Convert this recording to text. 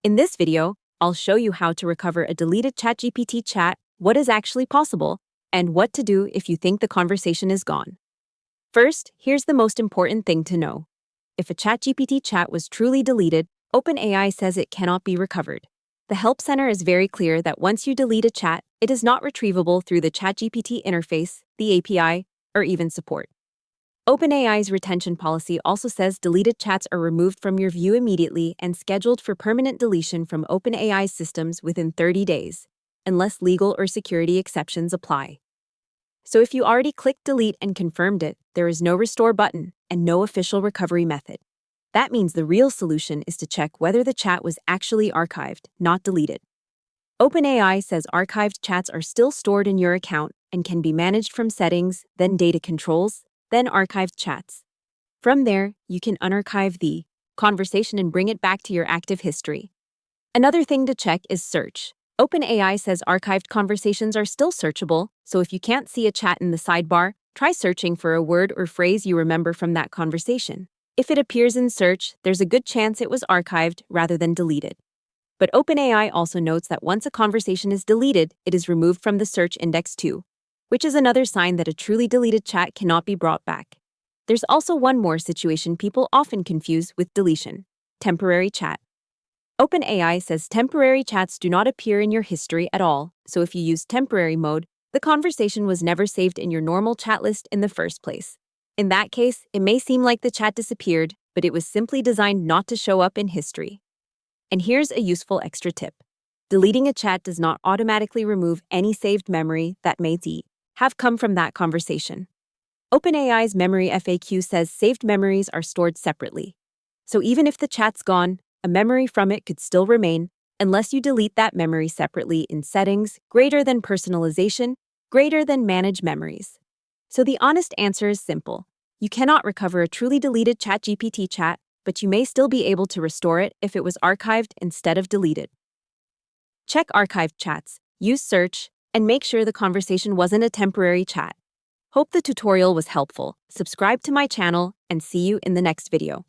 In this video, I'll show you how to recover a deleted ChatGPT chat, what is actually possible, and what to do if you think the conversation is gone. First, here's the most important thing to know. If a ChatGPT chat was truly deleted, OpenAI says it cannot be recovered. The Help Center is very clear that once you delete a chat, it is not retrievable through the ChatGPT interface, the API, or even support. OpenAI's retention policy also says deleted chats are removed from your view immediately and scheduled for permanent deletion from OpenAI's systems within 30 days, unless legal or security exceptions apply. So if you already clicked delete and confirmed it, there is no restore button and no official recovery method. That means the real solution is to check whether the chat was actually archived, not deleted. OpenAI says archived chats are still stored in your account and can be managed from settings, then data controls, then archived chats. From there, you can unarchive the conversation and bring it back to your active history. Another thing to check is search. OpenAI says archived conversations are still searchable, so if you can't see a chat in the sidebar, try searching for a word or phrase you remember from that conversation. If it appears in search, there's a good chance it was archived rather than deleted. But OpenAI also notes that once a conversation is deleted, it is removed from the search index too, which is another sign that a truly deleted chat cannot be brought back. There's also one more situation people often confuse with deletion: temporary chat. OpenAI says temporary chats do not appear in your history at all, so if you use temporary mode, the conversation was never saved in your normal chat list in the first place. In that case, it may seem like the chat disappeared, but it was simply designed not to show up in history. And here's a useful extra tip. Deleting a chat does not automatically remove any saved memory that may have come from that conversation. OpenAI's memory FAQ says saved memories are stored separately. So even if the chat's gone, a memory from it could still remain unless you delete that memory separately in settings greater than personalization, greater than manage memories. So the honest answer is simple. You cannot recover a truly deleted ChatGPT chat, but you may still be able to restore it if it was archived instead of deleted. Check archived chats, use search, and make sure the conversation wasn't a temporary chat. Hope the tutorial was helpful. Subscribe to my channel and see you in the next video.